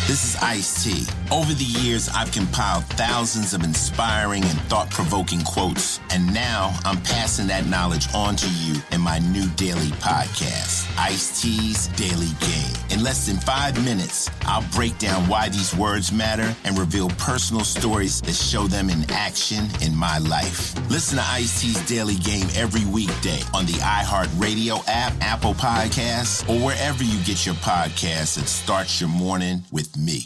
This is Ice-T. Over the years, I've compiled thousands of inspiring and thought-provoking quotes, and now I'm passing that knowledge on to you in my new daily podcast, Ice-T's Daily Game. In less than 5 minutes, I'll break down why these words matter and reveal personal stories that show them in action in my life. Listen to Ice-T's Daily Game every weekday on the iHeartRadio app, Apple Podcasts, or wherever you get your podcasts that starts your morning with me.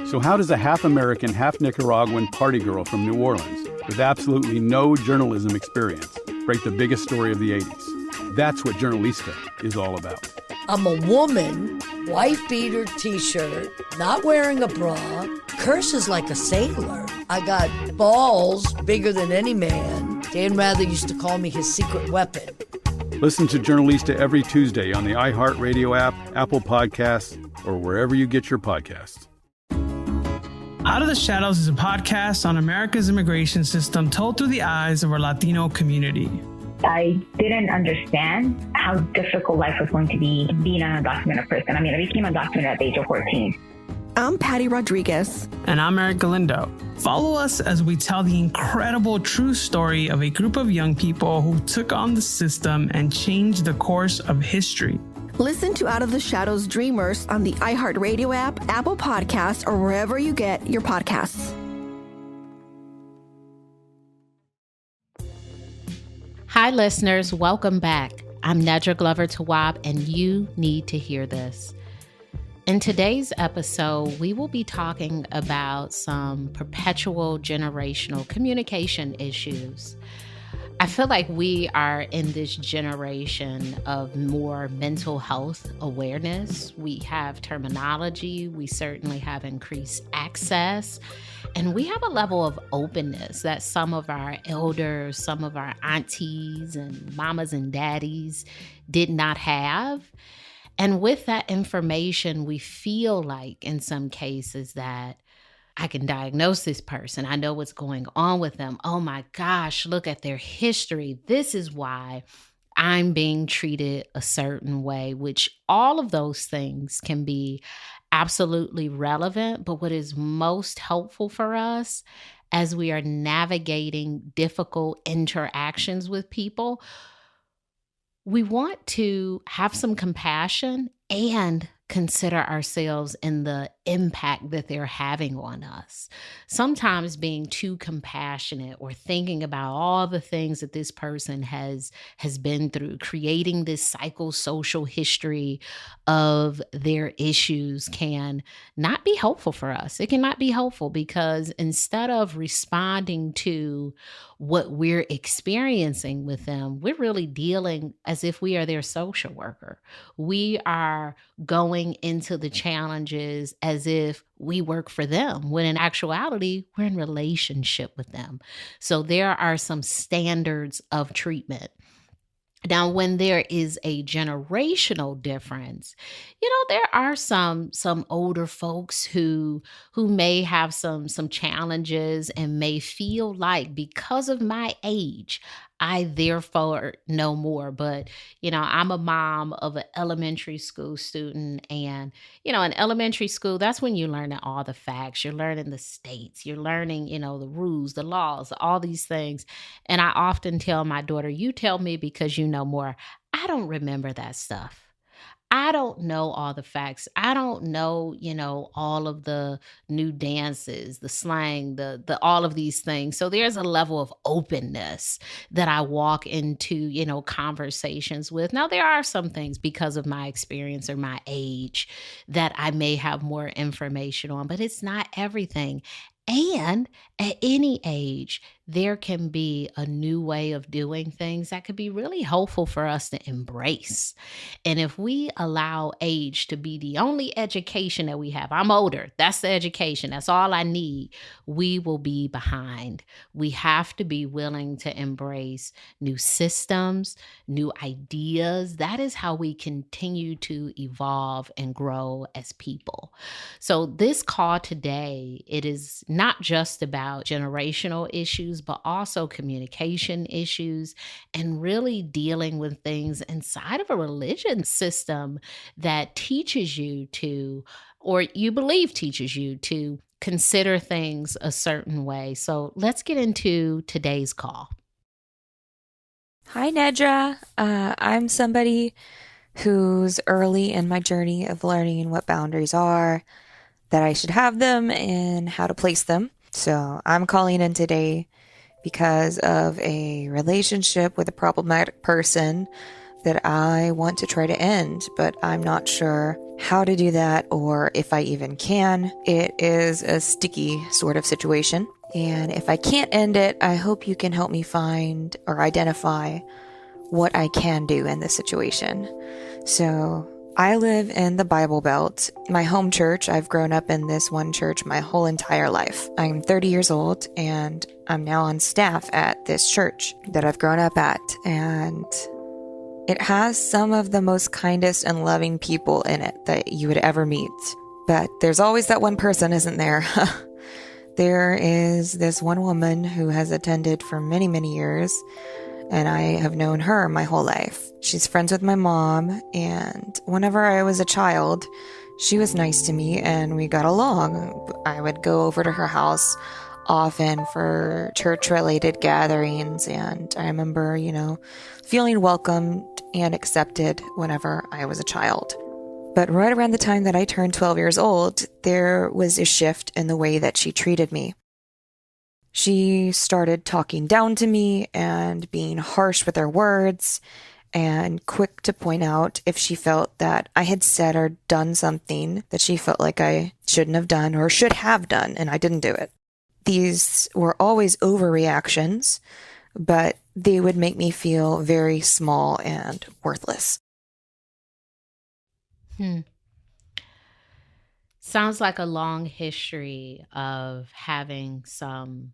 So how does a half-American, half-Nicaraguan party girl from New Orleans with absolutely no journalism experience break the biggest story of the 80s? That's what Journalista is all about. I'm a woman, wife beater t-shirt, not wearing a bra, curses like a sailor. I got balls bigger than any man. Dan Rather used to call me his secret weapon. Listen to Journalista every Tuesday on the iHeartRadio app, Apple Podcasts, or wherever you get your podcasts. Out of the Shadows is a podcast on America's immigration system told through the eyes of our Latino community. I didn't understand how difficult life was going to be being an undocumented person. I became undocumented at the age of 14. I'm Patty Rodriguez. And I'm Eric Galindo. Follow us as we tell the incredible true story of a group of young people who took on the system and changed the course of history. Listen to Out of the Shadows Dreamers on the iHeartRadio app, Apple Podcasts, or wherever you get your podcasts. Hi, listeners. Welcome back. I'm Nedra Glover-Tawwab, and you need to hear this. In today's episode, we will be talking about some perpetual generational communication issues. I feel like we are in this generation of more mental health awareness. We have terminology, we certainly have increased access, and we have a level of openness that some of our elders, some of our aunties and mamas and daddies did not have. And with that information, we feel like in some cases that I can diagnose this person. I know what's going on with them. Oh my gosh, look at their history. This is why I'm being treated a certain way, which all of those things can be absolutely relevant. But what is most helpful for us as we are navigating difficult interactions with people, we want to have some compassion and consider ourselves in the impact that they're having on us. Sometimes being too compassionate or thinking about all the things that this person has been through, creating this psychosocial history of their issues can not be helpful for us. It cannot be helpful because instead of responding to what we're experiencing with them, we're really dealing as if we are their social worker. We are going into the challenges as if we work for them, when in actuality, we're in relationship with them. So there are some standards of treatment. Now, when there is a generational difference, there are some older folks who may have some challenges and may feel like because of my age, I therefore know more. But, I'm a mom of an elementary school student. And, in elementary school, that's when you're learning all the facts. You're learning the states. You're learning, the rules, the laws, all these things. And I often tell my daughter, you tell me because you know more. I don't remember that stuff. I don't know all the facts. I don't know, all of the new dances, the slang, the all of these things. So there's a level of openness that I walk into, conversations with. Now, there are some things because of my experience or my age that I may have more information on, but it's not everything. And at any age, there can be a new way of doing things that could be really helpful for us to embrace. And if we allow age to be the only education that we have, I'm older, that's the education, that's all I need, we will be behind. We have to be willing to embrace new systems, new ideas. That is how we continue to evolve and grow as people. So this call today, it is not just about generational issues, but also communication issues and really dealing with things inside of a religion system that teaches you to or you believe teaches you to consider things a certain way. So let's get into today's call. Hi, Nedra. I'm somebody who's early in my journey of learning what boundaries are, that I should have them, and how to place them. So I'm calling in today because of a relationship with a problematic person that I want to try to end, but I'm not sure how to do that or if I even can. It is a sticky sort of situation. And if I can't end it, I hope you can help me find or identify what I can do in this situation. So I live in the Bible Belt. My home church, I've grown up in this one church my whole entire life. I'm 30 years old and I'm now on staff at this church that I've grown up at. And it has some of the most kindest and loving people in it that you would ever meet. But there's always that one person, isn't there? There is this one woman who has attended for many, many years, and I have known her my whole life. She's friends with my mom, and whenever I was a child, she was nice to me and we got along. I would go over to her house often for church-related gatherings, and I remember, feeling welcomed and accepted whenever I was a child. But right around the time that I turned 12 years old, there was a shift in the way that she treated me. She started talking down to me and being harsh with her words and quick to point out if she felt that I had said or done something that she felt like I shouldn't have done or should have done, and I didn't do it. These were always overreactions, but they would make me feel very small and worthless. Sounds like a long history of having some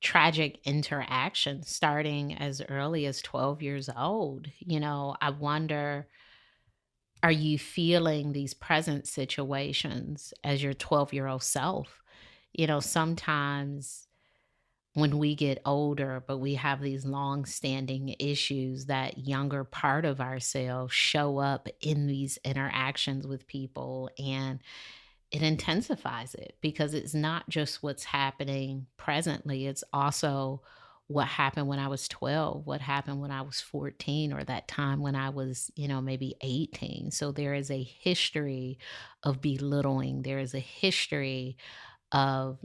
tragic interactions starting as early as 12 years old. I wonder, are you feeling these present situations as your 12-year-old self? Sometimes when we get older, but we have these long-standing issues, that younger part of ourselves show up in these interactions with people, and it intensifies it because it's not just what's happening presently. It's also what happened when I was 12, what happened when I was 14, or that time when I was, maybe 18. So there is a history of belittling. There is a history of,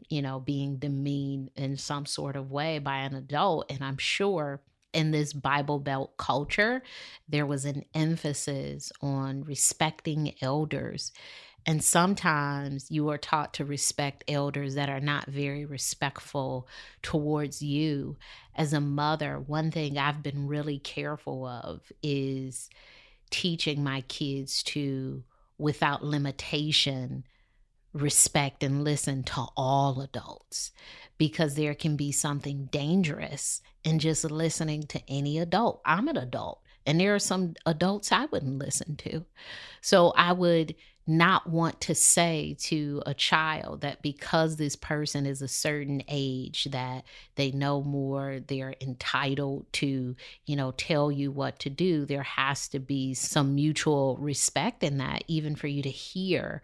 being demeaned in some sort of way by an adult. And I'm sure in this Bible Belt culture, there was an emphasis on respecting elders. And sometimes you are taught to respect elders that are not very respectful towards you. As a mother, one thing I've been really careful of is teaching my kids to, without limitation, respect and listen to all adults, because there can be something dangerous in just listening to any adult. I'm an adult, and there are some adults I wouldn't listen to. So I would not want to say to a child that because this person is a certain age, that they know more, they're entitled to, tell you what to do. There has to be some mutual respect in that, even for you to hear,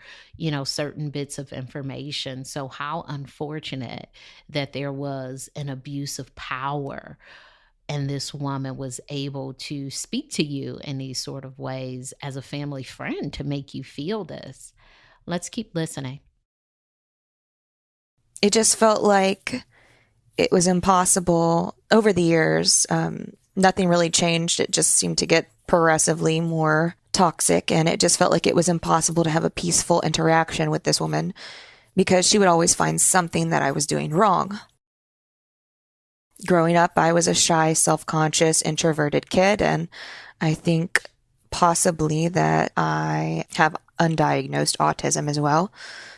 certain bits of information. So how unfortunate that there was an abuse of power, and this woman was able to speak to you in these sort of ways as a family friend to make you feel this. Let's keep listening. It just felt like it was impossible over the years. Nothing really changed. It just seemed to get progressively more toxic, and it just felt like it was impossible to have a peaceful interaction with this woman because she would always find something that I was doing wrong. Growing up, I was a shy, self-conscious, introverted kid, and I think possibly that I have undiagnosed autism as well.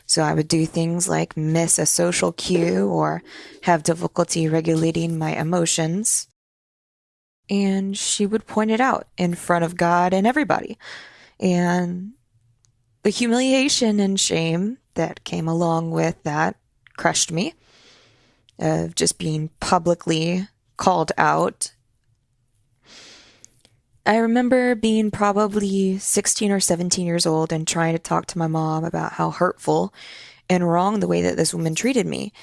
So I would do things like miss a social cue or have difficulty regulating my emotions. And she would point it out in front of God and everybody. And the humiliation and shame that came along with that crushed me. Of just being publicly called out. I remember being probably 16 or 17 years old and trying to talk to my mom about how hurtful and wrong the way that this woman treated me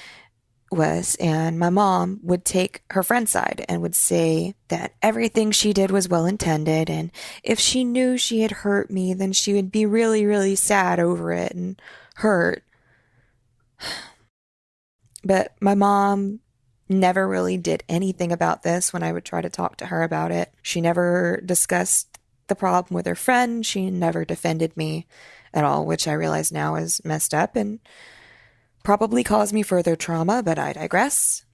was. And my mom would take her friend's side and would say that everything she did was well intended. And if she knew she had hurt me, then she would be really, really sad over it and hurt. But my mom never really did anything about this when I would try to talk to her about it. She never discussed the problem with her friend. She never defended me at all, which I realize now is messed up and probably caused me further trauma, but I digress.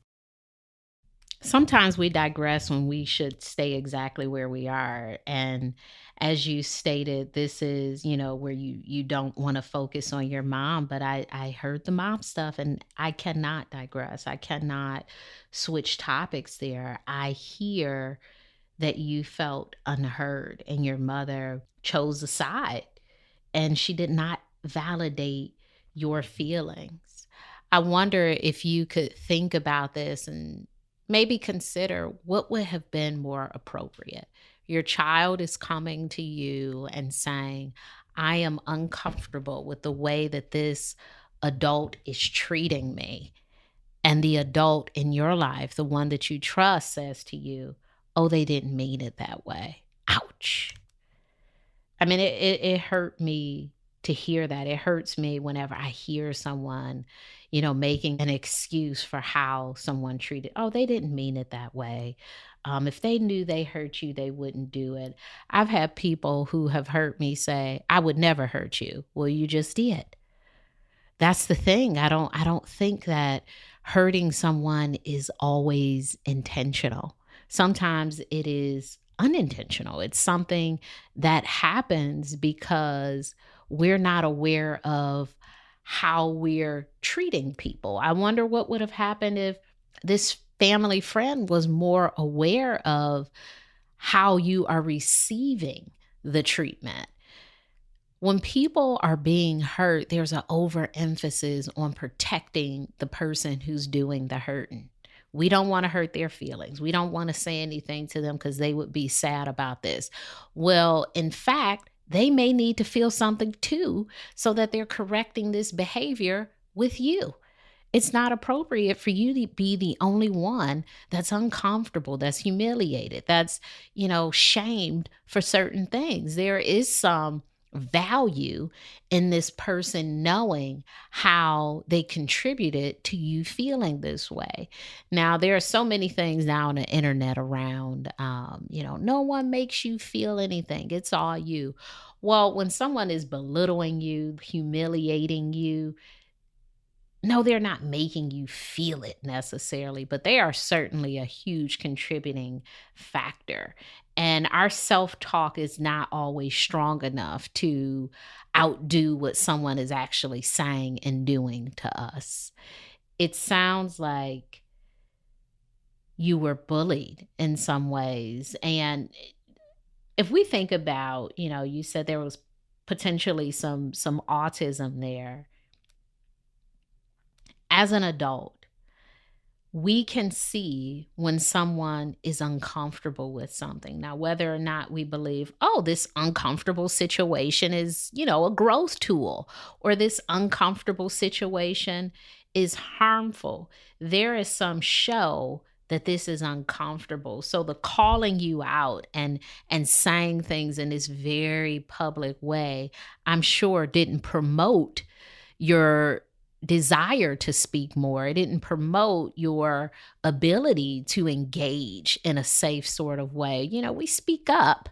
Sometimes we digress when we should stay exactly where we are. And as you stated, this is, where you don't want to focus on your mom. But I heard the mom stuff and I cannot digress. I cannot switch topics there. I hear that you felt unheard and your mother chose a side and she did not validate your feelings. I wonder if you could think about this and maybe consider what would have been more appropriate. Your child is coming to you and saying, I am uncomfortable with the way that this adult is treating me. And the adult in your life, the one that you trust, says to you, oh, they didn't mean it that way. Ouch. I mean, it hurt me to hear that. It hurts me whenever I hear someone, making an excuse for how someone treated. Oh, they didn't mean it that way. If they knew they hurt you, they wouldn't do it. I've had people who have hurt me say, I would never hurt you. Well, you just did. That's the thing. I don't think that hurting someone is always intentional. Sometimes it is unintentional. It's something that happens because we're not aware of how we're treating people. I wonder what would have happened if this family friend was more aware of how you are receiving the treatment. When people are being hurt, there's an overemphasis on protecting the person who's doing the hurting. We don't want to hurt their feelings. We don't want to say anything to them because they would be sad about this. Well, in fact, they may need to feel something too, so that they're correcting this behavior with you. It's not appropriate for you to be the only one that's uncomfortable, that's humiliated, that's, shamed for certain things. There is some value in this person knowing how they contributed to you feeling this way. Now, there are so many things now on the internet around, no one makes you feel anything. It's all you. Well, when someone is belittling you, humiliating you, no, they're not making you feel it necessarily, but they are certainly a huge contributing factor. And our self-talk is not always strong enough to outdo what someone is actually saying and doing to us. It sounds like you were bullied in some ways. And if we think about, you said there was potentially some autism there. As an adult, we can see when someone is uncomfortable with something. Now, whether or not we believe, oh, this uncomfortable situation is, a growth tool, or this uncomfortable situation is harmful, there is some show that this is uncomfortable. So the calling you out and saying things in this very public way, I'm sure didn't promote your desire to speak more. It didn't promote your ability to engage in a safe sort of way. We speak up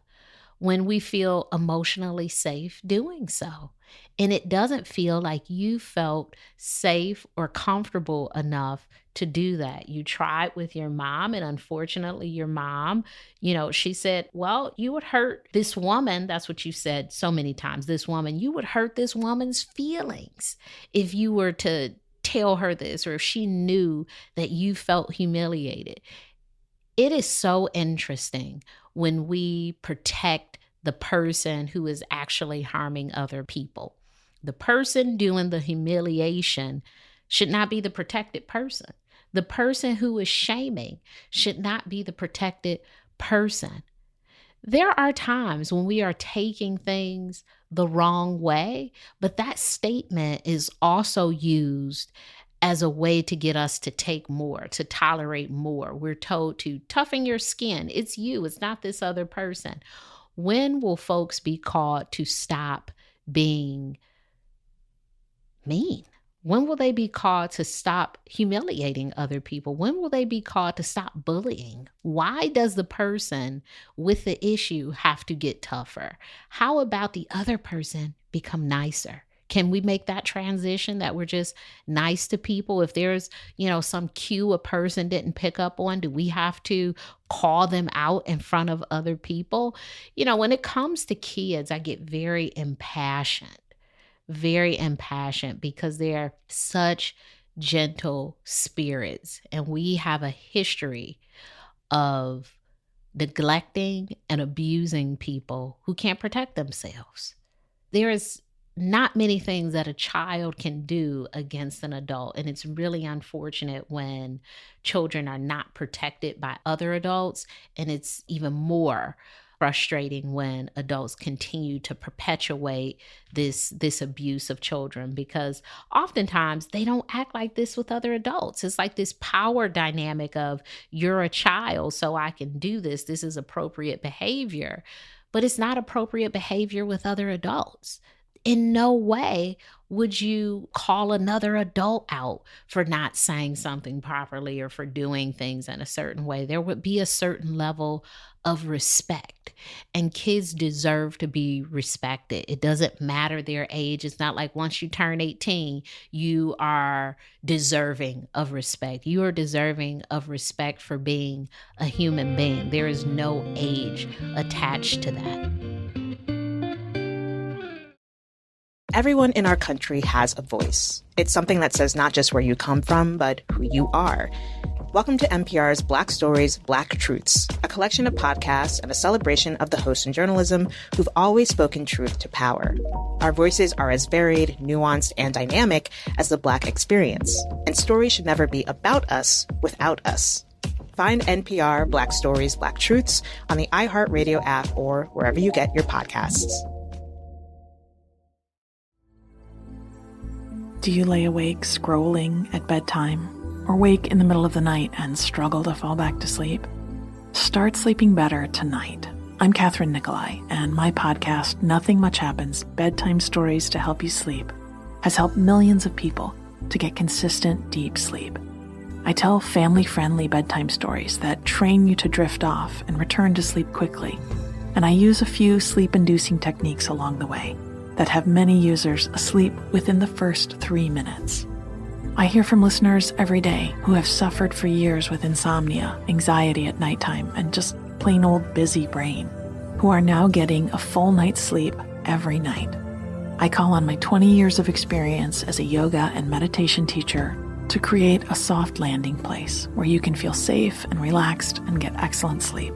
when we feel emotionally safe doing so. And it doesn't feel like you felt safe or comfortable enough to do that. You tried with your mom, and unfortunately your mom, she said, well, you would hurt this woman. That's what you said so many times. This woman, you would hurt this woman's feelings if you were to tell her this, or if she knew that you felt humiliated. It is so interesting when we protect the person who is actually harming other people. The person doing the humiliation should not be the protected person. The person who is shaming should not be the protected person. There are times when we are taking things the wrong way, but that statement is also used as a way to get us to take more, to tolerate more. We're told to toughen your skin. It's you, it's not this other person. When will folks be called to stop being mean? When will they be called to stop humiliating other people? When will they be called to stop bullying? Why does the person with the issue have to get tougher? How about the other person become nicer? Can we make that transition that we're just nice to people? If there's, some cue a person didn't pick up on, do we have to call them out in front of other people? When it comes to kids, I get very impassioned because they're such gentle spirits. And we have a history of neglecting and abusing people who can't protect themselves. There is not many things that a child can do against an adult. And it's really unfortunate when children are not protected by other adults. And it's even more frustrating when adults continue to perpetuate this abuse of children, because oftentimes they don't act like this with other adults. It's like this power dynamic of, you're a child, so I can do this. This is appropriate behavior, but it's not appropriate behavior with other adults. In no way would you call another adult out for not saying something properly or for doing things in a certain way. There would be a certain level of respect, and kids deserve to be respected. It doesn't matter their age. It's not like once you turn 18, you are deserving of respect. You are deserving of respect for being a human being. There is no age attached to that. Everyone in our country has a voice. It's something that says not just where you come from, but who you are. Welcome to NPR's Black Stories, Black Truths, a collection of podcasts and a celebration of the hosts in journalism who've always spoken truth to power. Our voices are as varied, nuanced, and dynamic as the Black experience, and stories should never be about us without us. Find NPR Black Stories, Black Truths on the iHeartRadio app or wherever you get your podcasts. Do you lay awake scrolling at bedtime, or wake in the middle of the night and struggle to fall back to sleep? Start sleeping better tonight. I'm Catherine Nicolai, and my podcast, Nothing Much Happens, Bedtime Stories to Help You Sleep, has helped millions of people to get consistent, deep sleep. I tell family-friendly bedtime stories that train you to drift off and return to sleep quickly, and I use a few sleep-inducing techniques along the way that have many users asleep within the first 3 minutes. I hear from listeners every day who have suffered for years with insomnia, anxiety at nighttime, and just plain old busy brain, who are now getting a full night's sleep every night. I call on my 20 years of experience as a yoga and meditation teacher to create a soft landing place where you can feel safe and relaxed and get excellent sleep.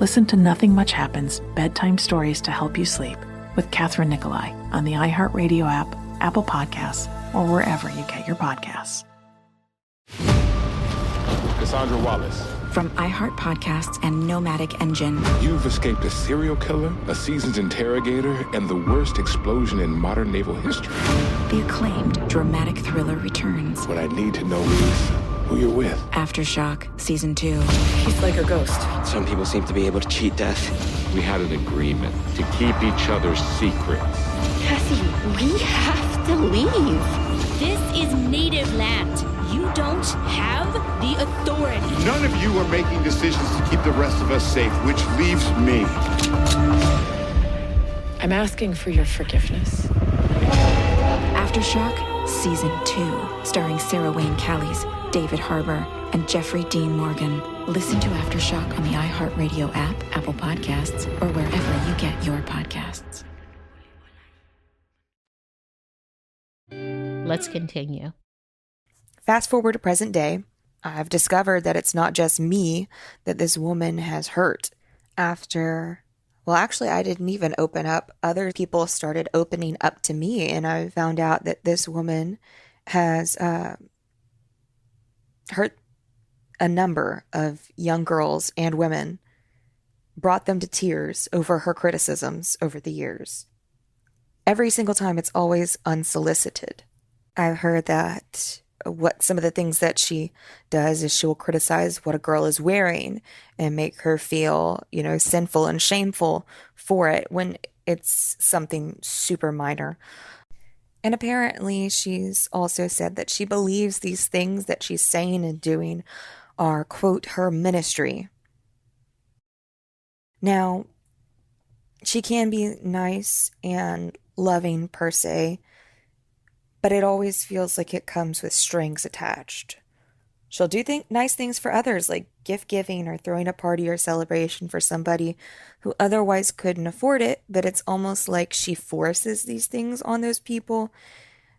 Listen to Nothing Much Happens, Bedtime Stories to Help You Sleep with Catherine Nicolai on the iHeartRadio app, Apple Podcasts, or wherever you get your podcasts. Cassandra Wallace. From iHeart Podcasts and Nomadic Engine. You've escaped a serial killer, a seasoned interrogator, and the worst explosion in modern naval history. The acclaimed dramatic thriller returns. What I need to know is who you're with. Aftershock, Season 2. He's like a ghost. Some people seem to be able to cheat death. We had an agreement to keep each other's secrets. Cassie, we have to leave. This is native land. You don't have the authority. None of you are making decisions to keep the rest of us safe, which leaves me. I'm asking for your forgiveness. Aftershock, Season 2, starring Sarah Wayne Callies, David Harbour, and Jeffrey Dean Morgan. Listen to Aftershock on the iHeartRadio app, Apple Podcasts, or wherever you get your podcasts. Let's continue. Fast forward to present day, I've discovered that it's not just me that this woman has hurt. Actually, I didn't even open up. Other people started opening up to me, and I found out that this woman has hurt a number of young girls and women brought them to tears over her criticisms over the years. Every single time, it's always unsolicited. I've heard that what some of the things that she does is she will criticize what a girl is wearing and make her feel, sinful and shameful for it when it's something super minor. And apparently she's also said that she believes these things that she's saying and doing are, quote, her ministry. Now, she can be nice and loving per se, but it always feels like it comes with strings attached. She'll do nice things for others, like gift giving or throwing a party or celebration for somebody who otherwise couldn't afford it, but it's almost like she forces these things on those people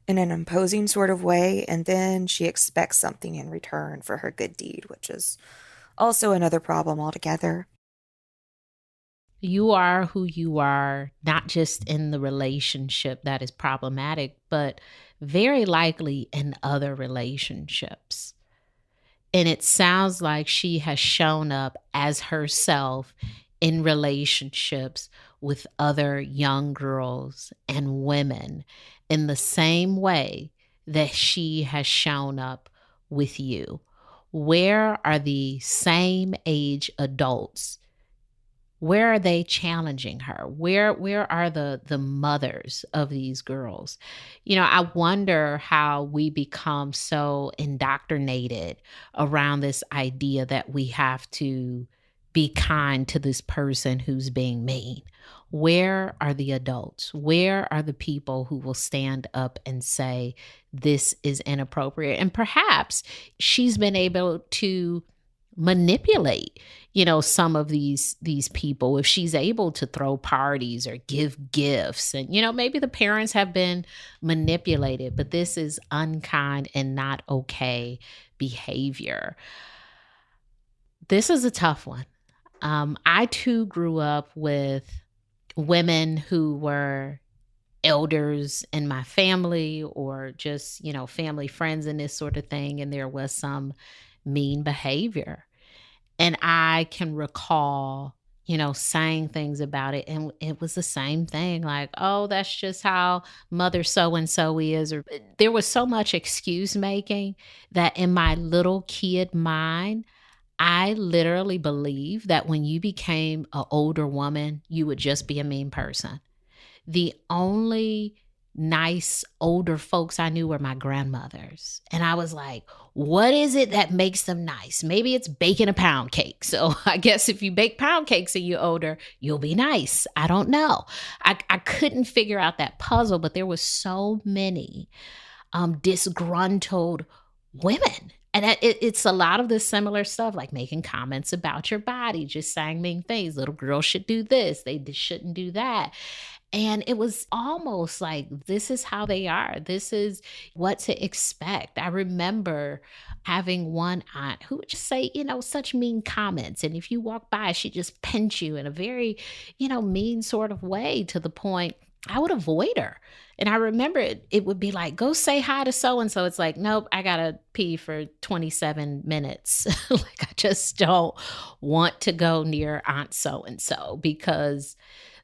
in an imposing sort of way, and then she expects something in return for her good deed, which is also another problem altogether. You are who you are, not just in the relationship that is problematic, but very likely in other relationships. And it sounds like she has shown up as herself in relationships with other young girls and women in the same way that she has shown up with you. Where are the same age adults? Where are they challenging her? Where are the mothers of these girls? I wonder how we become so indoctrinated around this idea that we have to be kind to this person who's being mean. Where are the adults? Where are the people who will stand up and say, this is inappropriate? And perhaps she's been able to manipulate some of these people, if she's able to throw parties or give gifts, and maybe the parents have been manipulated, but this is unkind and not okay behavior. This is a tough one. I too grew up with women who were elders in my family, or just family friends and this sort of thing, and there was some mean behavior. And I can recall, saying things about it. And it was the same thing, like, oh, that's just how mother so-and-so is. Or there was so much excuse making that in my little kid mind, I literally believed that when you became an older woman, you would just be a mean person. The only nice older folks I knew were my grandmothers. And I was like, what is it that makes them nice? Maybe it's baking a pound cake. So I guess if you bake pound cakes and you're older, you'll be nice. I don't know. I couldn't figure out that puzzle, but there was so many disgruntled women. And it's a lot of the similar stuff, like making comments about your body, just saying mean things. Little girls should do this. They shouldn't do that. And it was almost like, this is how they are. This is what to expect. I remember having one aunt who would just say, such mean comments. And if you walk by, she'd just pinch you in a very, mean sort of way, to the point I would avoid her. And I remember it would be like, go say hi to so-and-so. It's like, nope, I got to pee for 27 minutes. Like, I just don't want to go near Aunt so-and-so, because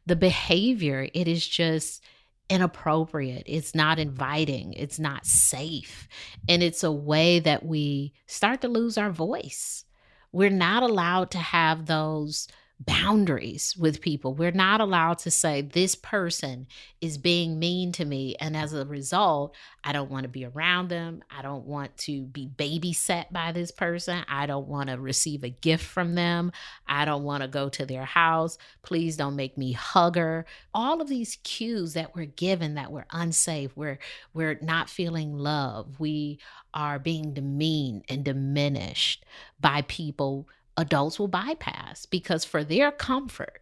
the behavior, it is just inappropriate. It's not inviting. It's not safe. And it's a way that we start to lose our voice. We're not allowed to have those boundaries with people. We're not allowed to say, this person is being mean to me, and as a result, I don't want to be around them. I don't want to be babysat by this person. I don't want to receive a gift from them. I don't want to go to their house. Please don't make me hug her. All of these cues that we're given that we're unsafe, we're not feeling love. We are being demeaned and diminished by people adults will bypass, because for their comfort,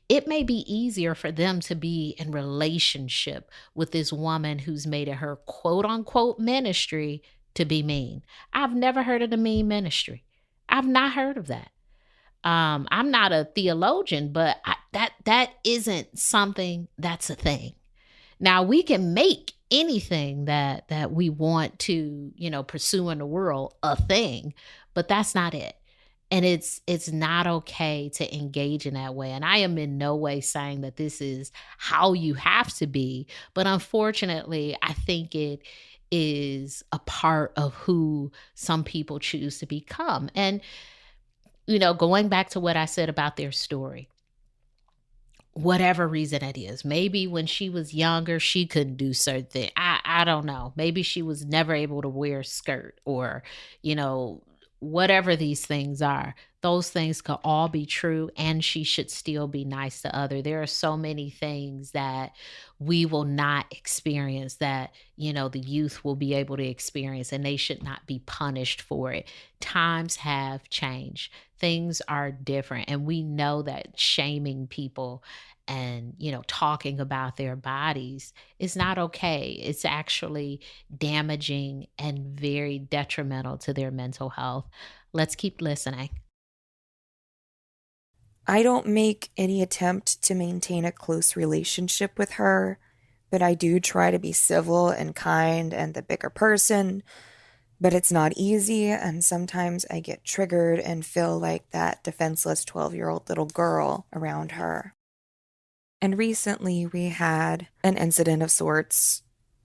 it may be easier for them to be in relationship with this woman who's made it her quote unquote ministry to be mean. I've never heard of the mean ministry. I've not heard of that. I'm not a theologian, but that isn't something that's a thing. Now, we can make anything that we want to, pursue in the world a thing, but that's not it. And it's not okay to engage in that way. And I am in no way saying that this is how you have to be, but unfortunately, I think it is a part of who some people choose to become. And, going back to what I said about their story, whatever reason it is. Maybe when she was younger, she couldn't do certain things. I don't know. Maybe she was never able to wear a skirt or, whatever these things are. Those things could all be true, and she should still be nice to others. There are so many things that we will not experience that, the youth will be able to experience, and they should not be punished for it. Times have changed. Things are different, and we know that shaming people and talking about their bodies is not okay. It's actually damaging and very detrimental to their mental health. Let's keep listening. I don't make any attempt to maintain a close relationship with her, but I do try to be civil and kind and the bigger person. But it's not easy, and sometimes I get triggered and feel like that defenseless 12-year-old little girl around her. And recently we had an incident of sorts.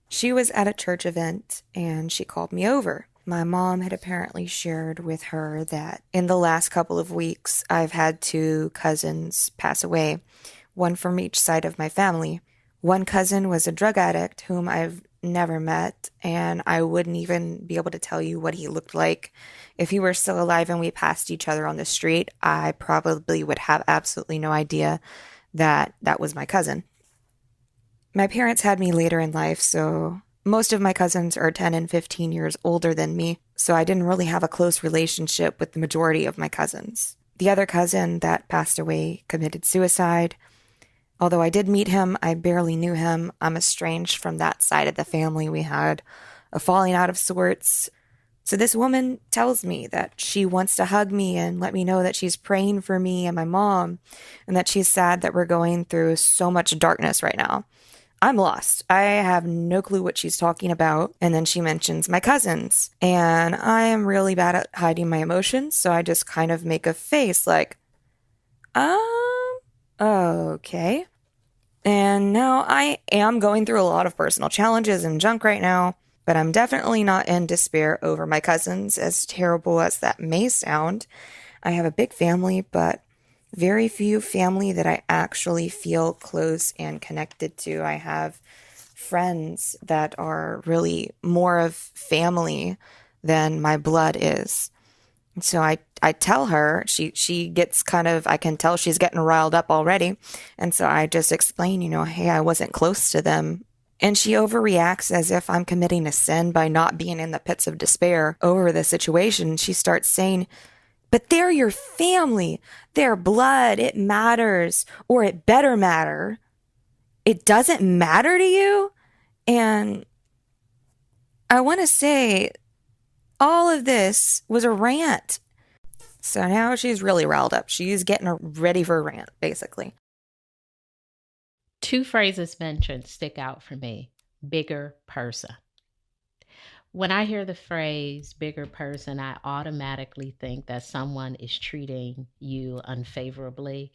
She was at a church event and she called me over. My mom had apparently shared with her that in the last couple of weeks, I've had 2 cousins pass away, one from each side of my family. One cousin was a drug addict whom I've never met, and I wouldn't even be able to tell you what he looked like. If he were still alive and we passed each other on the street, I probably would have absolutely no idea that that was my cousin. My parents had me later in life, so most of my cousins are 10 and 15 years older than me, so I didn't really have a close relationship with the majority of my cousins. The other cousin that passed away committed suicide. Although I did meet him, I barely knew him. I'm estranged from that side of the family. We had a falling out of sorts. So this woman tells me that she wants to hug me and let me know that she's praying for me and my mom, and that she's sad that we're going through so much darkness right now. I'm lost. I have no clue what she's talking about. And then she mentions my cousins. And I am really bad at hiding my emotions, so I just kind of make a face like, okay. And now I am going through a lot of personal challenges and junk right now, but I'm definitely not in despair over my cousins, as terrible as that may sound. I have a big family, but very few family that I actually feel close and connected to. I have friends that are really more of family than my blood is. So I tell her, she gets kind of, I can tell she's getting riled up already. And so I just explain, hey, I wasn't close to them. And she overreacts as if I'm committing a sin by not being in the pits of despair over the situation. She starts saying, but they're your family, their blood, it matters, or it better matter. It doesn't matter to you? And I want to say all of this was a rant. So now she's really riled up. She's getting ready for a rant, basically. 2 phrases mentioned stick out for me. Bigger person. When I hear the phrase bigger person, I automatically think that someone is treating you unfavorably,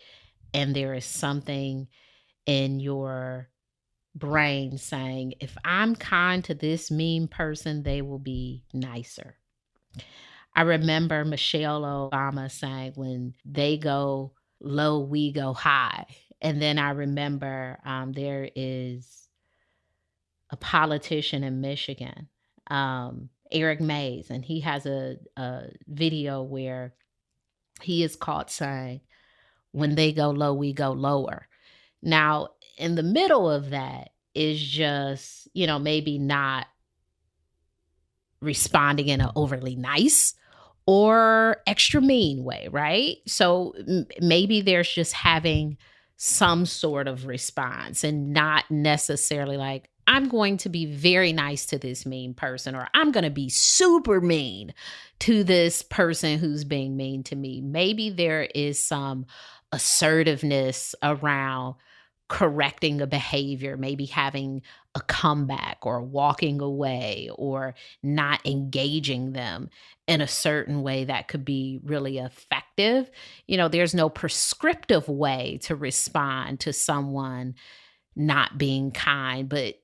and there is something in your brain saying, if I'm kind to this mean person, they will be nicer. I remember Michelle Obama saying, when they go low, we go high. And then I remember there is a politician in Michigan, Eric Mays, and he has a video where he is caught saying, when they go low, we go lower. Now, in the middle of that is just, maybe not responding in an overly nice or extra mean way, right? So maybe there's just having some sort of response and not necessarily like, I'm going to be very nice to this mean person, or I'm going to be super mean to this person who's being mean to me. Maybe there is some assertiveness around correcting a behavior, maybe having a comeback or walking away or not engaging them in a certain way that could be really effective. There's no prescriptive way to respond to someone not being kind, but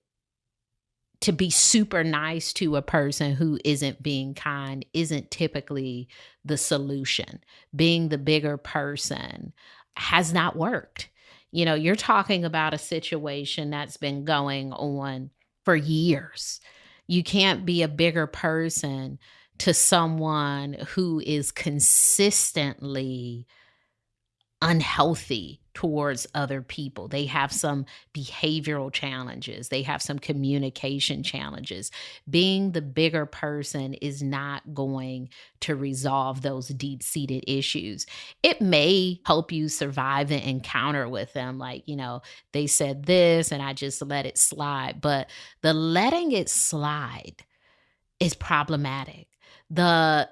to be super nice to a person who isn't being kind isn't typically the solution. Being the bigger person has not worked. You're talking about a situation that's been going on for years. You can't be a bigger person to someone who is consistently unhealthy towards other people. They have some behavioral challenges. They have some communication challenges. Being the bigger person is not going to resolve those deep-seated issues. It may help you survive the encounter with them. Like, they said this and I just let it slide. But the letting it slide is problematic. The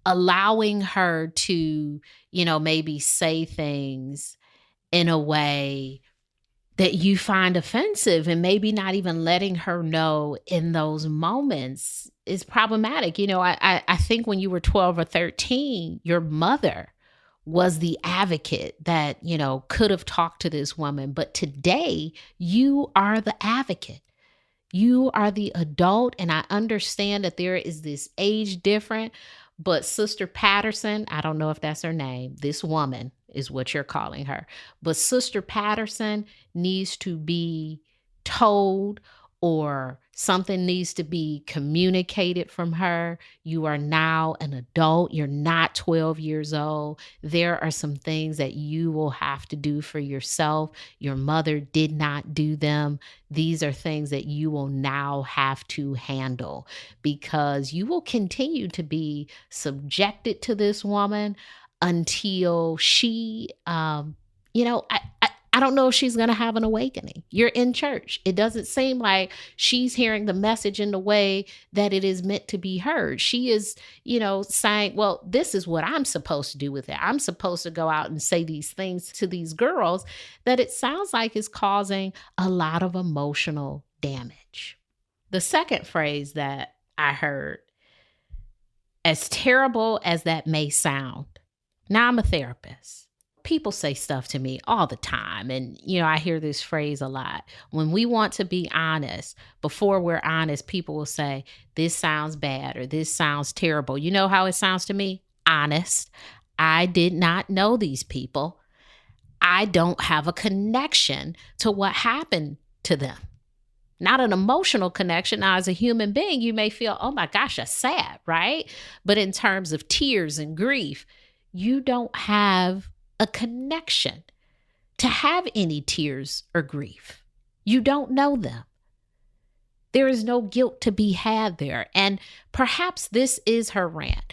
allowing her to, maybe say things in a way that you find offensive and maybe not even letting her know in those moments is problematic. I think when you were 12 or 13, your mother was the advocate that, could have talked to this woman. But today, you are the advocate. You are the adult, and I understand that there is this age difference, but Sister Patterson, I don't know if that's her name, this woman is what you're calling her, but Sister Patterson needs to be told or something needs to be communicated from her. You are now an adult. You're not 12 years old. There are some things that you will have to do for yourself. Your mother did not do them. These are things that you will now have to handle because you will continue to be subjected to this woman until she, I don't know if she's going to have an awakening. You're in church. It doesn't seem like she's hearing the message in the way that it is meant to be heard. She is, saying, well, this is what I'm supposed to do with it. I'm supposed to go out and say these things to these girls that it sounds like is causing a lot of emotional damage. The second phrase that I heard, as terrible as that may sound, now I'm a therapist. People say stuff to me all the time. And, I hear this phrase a lot. When we want to be honest, before we're honest, people will say, this sounds bad or this sounds terrible. You know how it sounds to me? Honest. I did not know these people. I don't have a connection to what happened to them. Not an emotional connection. Now, as a human being, you may feel, oh my gosh, that's sad, right? But in terms of tears and grief, you don't have a connection to have any tears or grief. You don't know them. There is no guilt to be had there. And perhaps this is her rant.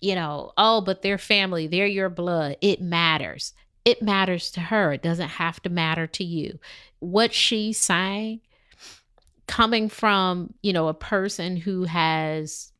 But they're family, they're your blood. It matters. It matters to her. It doesn't have to matter to you. What she's saying, coming from, a person who has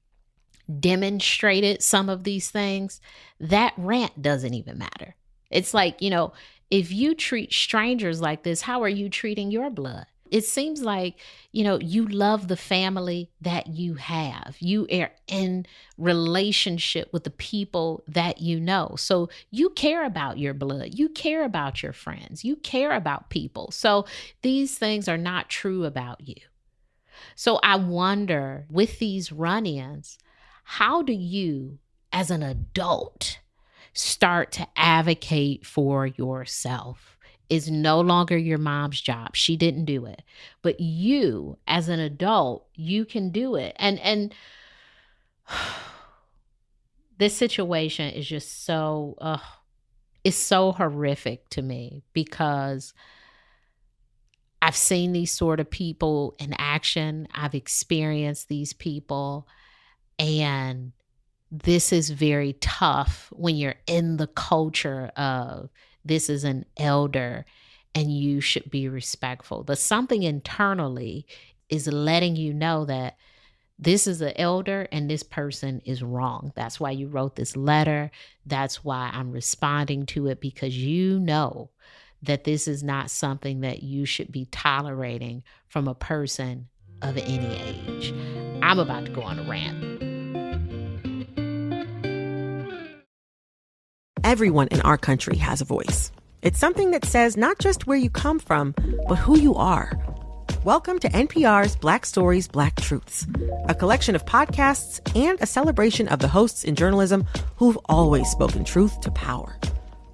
demonstrated some of these things, that rant doesn't even matter. It's like, if you treat strangers like this, how are you treating your blood? It seems like, you love the family that you have. You are in relationship with the people that you know. So you care about your blood. You care about your friends. You care about people. So these things are not true about you. So I wonder, with these run-ins, how do you, as an adult, start to advocate for yourself? Is no longer your mom's job. She didn't do it. But you, as an adult, you can do it. And this situation is just so, it's so horrific to me because I've seen these sort of people in action. I've experienced these people. And this is very tough when you're in the culture of this is an elder and you should be respectful. But something internally is letting you know that this is an elder and this person is wrong. That's why you wrote this letter. That's why I'm responding to it, because you know that this is not something that you should be tolerating from a person of any age. I'm about to go on a rant. Everyone in our country has a voice. It's something that says not just where you come from, but who you are. Welcome to NPR's Black Stories, Black Truths, a collection of podcasts and a celebration of the hosts in journalism who've always spoken truth to power.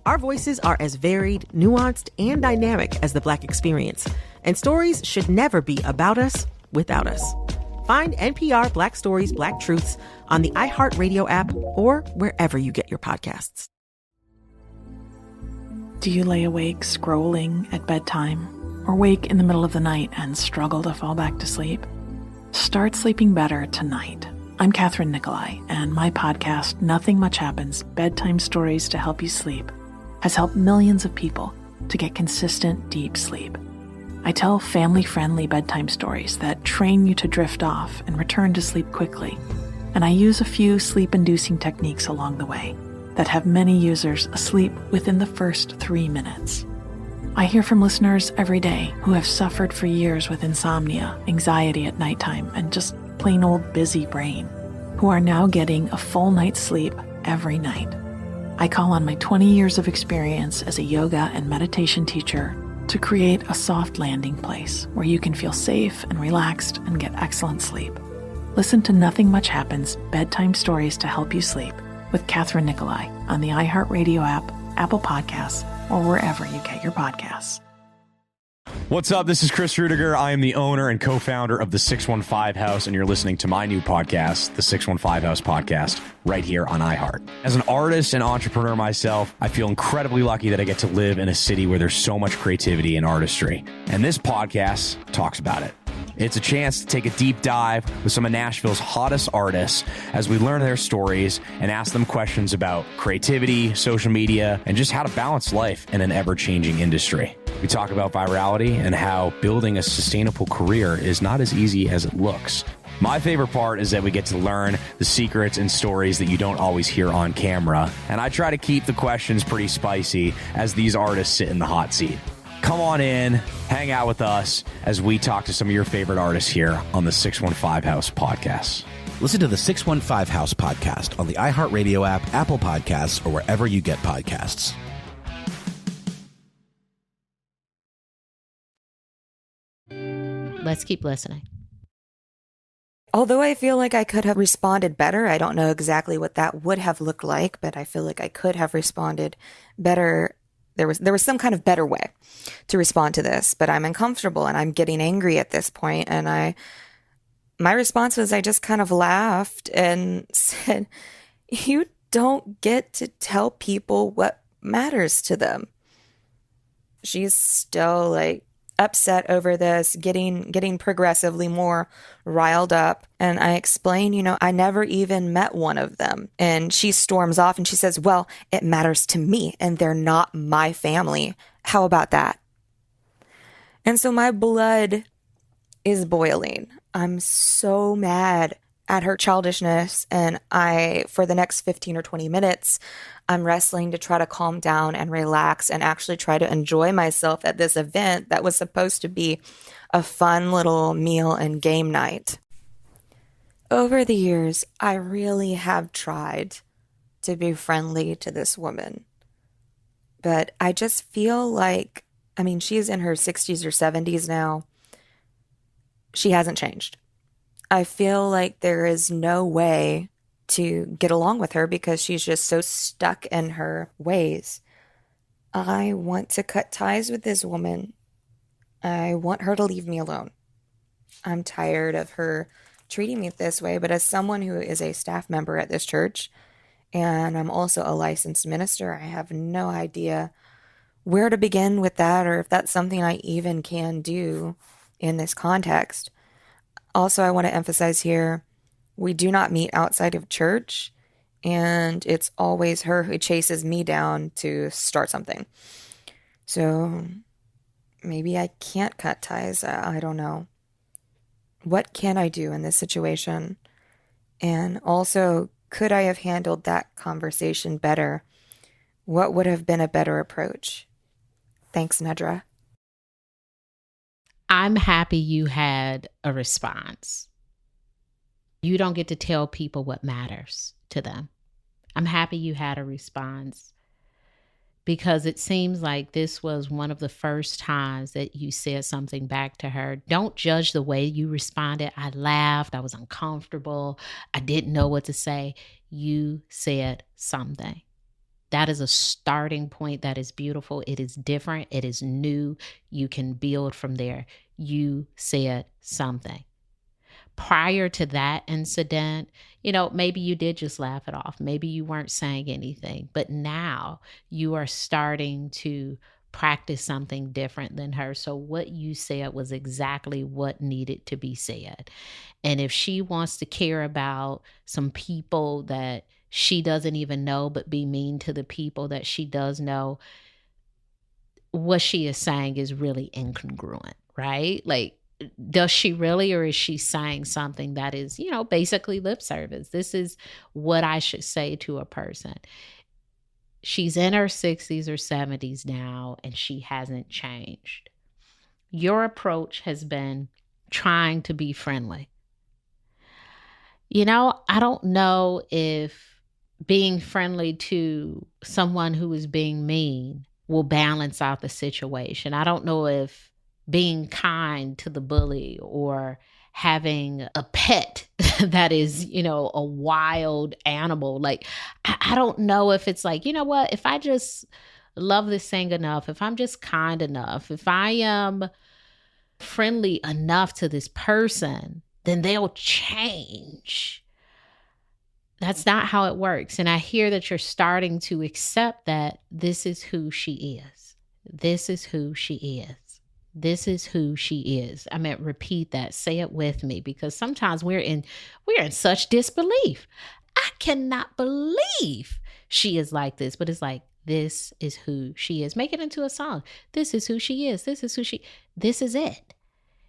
Our voices are as varied, nuanced, and dynamic as the Black experience, and stories should never be about us without us. Find NPR Black Stories, Black Truths on the iHeartRadio app or wherever you get your podcasts. Do you lay awake scrolling at bedtime or wake in the middle of the night and struggle to fall back to sleep? Start sleeping better tonight. I'm Catherine Nicolai, and my podcast, Nothing Much Happens, Bedtime Stories to Help You Sleep, has helped millions of people to get consistent, deep sleep. I tell family-friendly bedtime stories that train you to drift off and return to sleep quickly, and I use a few sleep-inducing techniques along the way that have many users asleep within the first 3 minutes. I hear from listeners every day who have suffered for years with insomnia, anxiety at nighttime, and just plain old busy brain, who are now getting a full night's sleep every night. I call on my 20 years of experience as a yoga and meditation teacher to create a soft landing place where you can feel safe and relaxed and get excellent sleep. Listen to Nothing Much Happens, Bedtime Stories to Help You Sleep with Catherine Nicolai on the iHeartRadio app, Apple Podcasts, or wherever you get your podcasts. What's up? This is Chris Rudiger. I am the owner and co-founder of the 615 House, and you're listening to my new podcast, the 615 House Podcast, right here on iHeart. As an artist and entrepreneur myself, I feel incredibly lucky that I get to live in a city where there's so much creativity and artistry. And this podcast talks about it. It's a chance to take a deep dive with some of Nashville's hottest artists as we learn their stories and ask them questions about creativity, social media, and just how to balance life in an ever-changing industry. We talk about virality and how building a sustainable career is not as easy as it looks. My favorite part is that we get to learn the secrets and stories that you don't always hear on camera, and I try to keep the questions pretty spicy as these artists sit in the hot seat. Come on in, hang out with us as we talk to some of your favorite artists here on the 615 House Podcast. Listen to the 615 House Podcast on the iHeartRadio app, Apple Podcasts, or wherever you get podcasts. Let's keep listening. Although I feel like I could have responded better, I don't know exactly what that would have looked like, but I feel like I could have responded better. There was some kind of better way to respond to this, but I'm uncomfortable and I'm getting angry at this point. And my response was I just kind of laughed and said, "You don't get to tell people what matters to them." She's still like upset over this, getting progressively more riled up. And I explain, I never even met one of them. And she storms off and she says, "Well, it matters to me and they're not my family. How about that?" And so my blood is boiling. I'm so mad at her childishness. And for the next 15 or 20 minutes, I'm wrestling to try to calm down and relax and actually try to enjoy myself at this event that was supposed to be a fun little meal and game night. Over the years, I really have tried to be friendly to this woman. But I just feel like, she's in her 60s or 70s now. She hasn't changed. I feel like there is no way to get along with her because she's just so stuck in her ways. I want to cut ties with this woman. I want her to leave me alone. I'm tired of her treating me this way, but as someone who is a staff member at this church, and I'm also a licensed minister, I have no idea where to begin with that or if that's something I even can do in this context. Also, I want to emphasize here, we do not meet outside of church, and it's always her who chases me down to start something. So maybe I can't cut ties. I don't know. What can I do in this situation? And also, could I have handled that conversation better? What would have been a better approach? Thanks, Nedra. I'm happy you had a response. You don't get to tell people what matters to them. I'm happy you had a response because it seems like this was one of the first times that you said something back to her. Don't judge the way you responded. I laughed. I was uncomfortable. I didn't know what to say. You said something. That is a starting point. That is beautiful. It is different. It is new. You can build from there. You said something. Prior to that incident, maybe you did just laugh it off. Maybe you weren't saying anything, but now you are starting to practice something different than her. So what you said was exactly what needed to be said. And if she wants to care about some people that she doesn't even know, but be mean to the people that she does know, what she is saying is really incongruent, right? Like, does she really, or is she saying something that is, basically lip service? This is what I should say to a person. She's in her 60s or 70s now, and she hasn't changed. Your approach has been trying to be friendly. I don't know if being friendly to someone who is being mean will balance out the situation. I don't know if being kind to the bully or having a pet that is, a wild animal. Like, I don't know if it's like, what, if I just love this thing enough, if I'm just kind enough, if I am friendly enough to this person, then they'll change. That's not how it works. And I hear that you're starting to accept that this is who she is. This is who she is. This is who she is. I mean, repeat that. Say it with me, because sometimes we're in such disbelief. I cannot believe she is like this, but it's like, this is who she is. Make it into a song. This is who she is. This is it.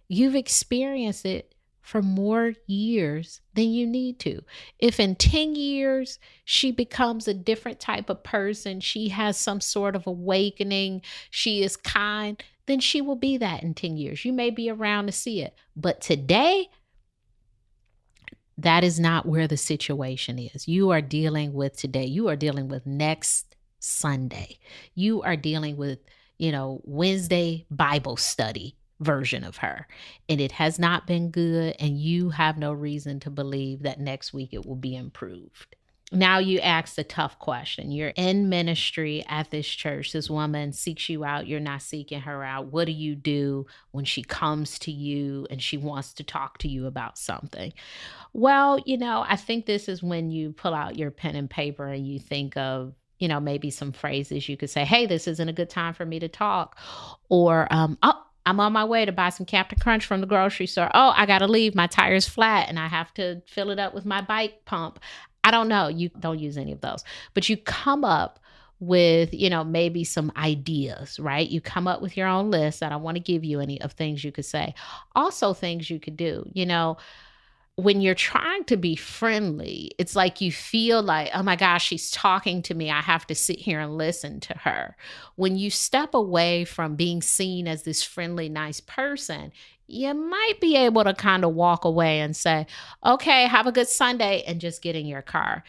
You've experienced it for more years than you need to. If in 10 years she becomes a different type of person, she has some sort of awakening, she is kind, then she will be that in 10 years. You may be around to see it. But today, that is not where the situation is. You are dealing with today. You are dealing with next Sunday. You are dealing with, Wednesday Bible study version of her. And it has not been good. And you have no reason to believe that next week it will be improved. Now you ask the tough question. You're in ministry at this church. This woman seeks you out. You're not seeking her out. What do you do when she comes to you and she wants to talk to you about something? Well, I think this is when you pull out your pen and paper and you think of, maybe some phrases you could say, hey, this isn't a good time for me to talk. Or, I'm on my way to buy some Captain Crunch from the grocery store. Oh, I got to leave. My tire's flat and I have to fill it up with my bike pump. I don't know. You don't use any of those, but you come up with, maybe some ideas, right? You come up with your own list. I don't want to give you any of things you could say. Also things you could do, when you're trying to be friendly, it's like you feel like, oh my gosh, she's talking to me. I have to sit here and listen to her. When you step away from being seen as this friendly, nice person, you might be able to kind of walk away and say, okay, have a good Sunday, and just get in your car.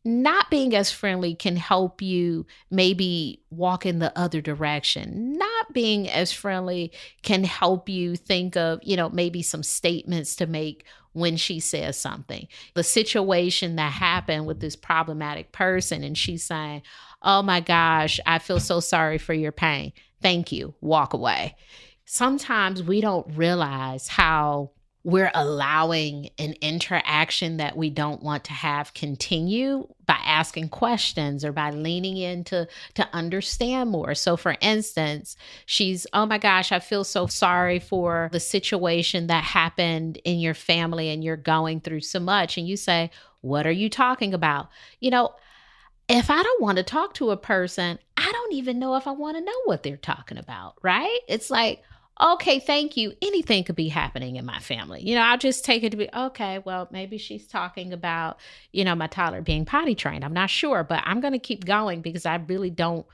Not being as friendly can help you maybe walk in the other direction. Not being as friendly can help you think of, maybe some statements to make when she says something. The situation that happened with this problematic person, and she's saying, oh my gosh, I feel so sorry for your pain. Thank you. Walk away. Sometimes we don't realize how we're allowing an interaction that we don't want to have continue by asking questions or by leaning in to understand more. So for instance, she's, oh my gosh, I feel so sorry for the situation that happened in your family and you're going through so much. And you say, what are you talking about? If I don't want to talk to a person, I don't even know if I want to know what they're talking about, right? It's like, okay, thank you. Anything could be happening in my family. I'll just take it to be, okay, well, maybe she's talking about, my toddler being potty trained. I'm not sure, but I'm going to keep going because I really don't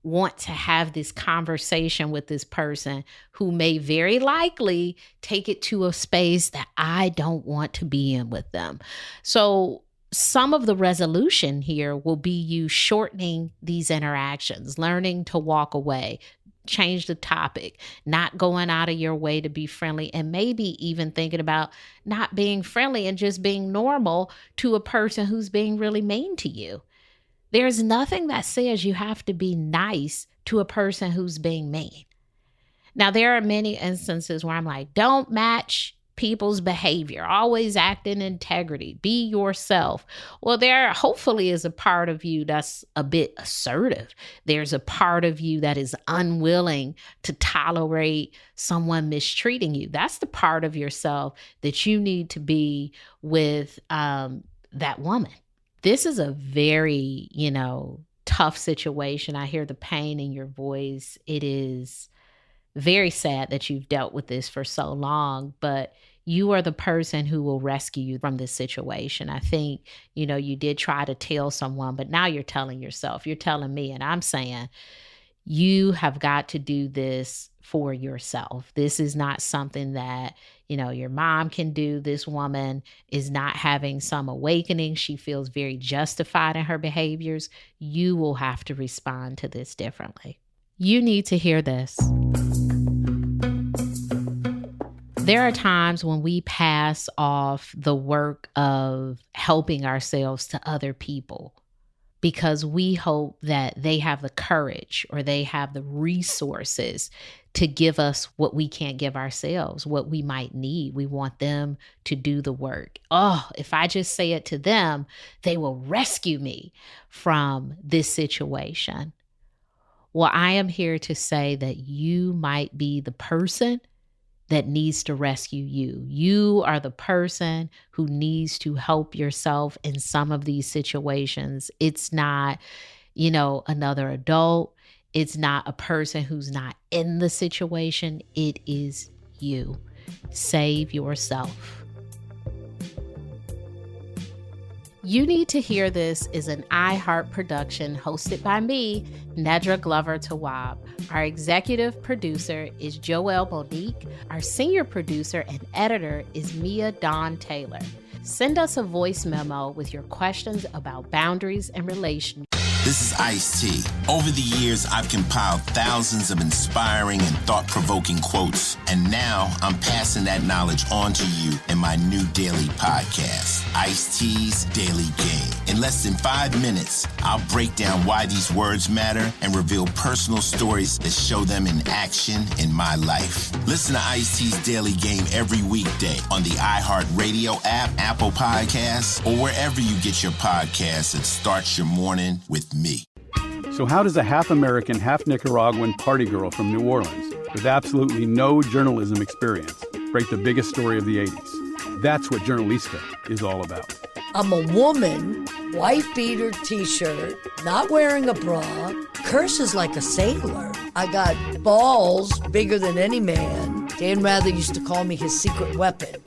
want to have this conversation with this person who may very likely take it to a space that I don't want to be in with them. So some of the resolution here will be you shortening these interactions, learning to walk away, change the topic, not going out of your way to be friendly, and maybe even thinking about not being friendly and just being normal to a person who's being really mean to you. There's nothing that says you have to be nice to a person who's being mean. Now, there are many instances where I'm like, don't match people's behavior. Always act in integrity. Be yourself. Well, there hopefully is a part of you that's a bit assertive. There's a part of you that is unwilling to tolerate someone mistreating you. That's the part of yourself that you need to be with that woman. This is a very, tough situation. I hear the pain in your voice. It is very sad that you've dealt with this for so long, but you are the person who will rescue you from this situation. I think, you did try to tell someone, but now you're telling yourself, you're telling me, and I'm saying you have got to do this for yourself. This is not something that, your mom can do. This woman is not having some awakening. She feels very justified in her behaviors. You will have to respond to this differently. You need to hear this. There are times when we pass off the work of helping ourselves to other people because we hope that they have the courage or they have the resources to give us what we can't give ourselves, what we might need. We want them to do the work. Oh, if I just say it to them, they will rescue me from this situation. Well, I am here to say that you might be the person that needs to rescue you. You are the person who needs to help yourself in some of these situations. It's not, another adult. It's not a person who's not in the situation. It is you. Save yourself. You Need to Hear This is an iHeart production hosted by me, Nedra Glover Tawwab. Our executive producer is Joelle Monique. Our senior producer and editor is Mia Dawn Taylor. Send us a voice memo with your questions about boundaries and relationships. This is Ice-T. Over the years, I've compiled thousands of inspiring and thought-provoking quotes, and now I'm passing that knowledge on to you in my new daily podcast, Ice-T's Daily Game. In less than 5 minutes, I'll break down why these words matter and reveal personal stories that show them in action in my life. Listen to Ice-T's Daily Game every weekday on the iHeartRadio app, Apple Podcasts, or wherever you get your podcasts and start your morning with me. So how does a half-American, half-Nicaraguan party girl from New Orleans with absolutely no journalism experience break the biggest story of the 80s? That's what Journalista is all about. I'm a woman, wife-beater t-shirt, not wearing a bra, curses like a sailor. I got balls bigger than any man. Dan Rather used to call me his secret weapon.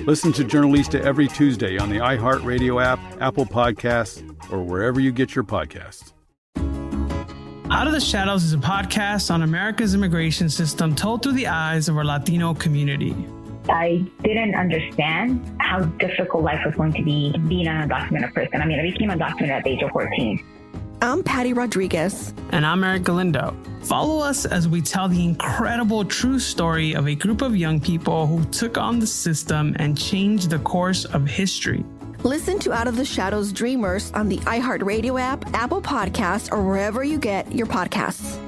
Listen to Journalista every Tuesday on the iHeartRadio app, Apple Podcasts, or wherever you get your podcasts. Out of the Shadows is a podcast on America's immigration system told through the eyes of our Latino community. I didn't understand how difficult life was going to be being an undocumented person. I became undocumented at the age of 14. I'm Patty Rodriguez. And I'm Eric Galindo. Follow us as we tell the incredible true story of a group of young people who took on the system and changed the course of history. Listen to Out of the Shadows Dreamers on the iHeartRadio app, Apple Podcasts, or wherever you get your podcasts.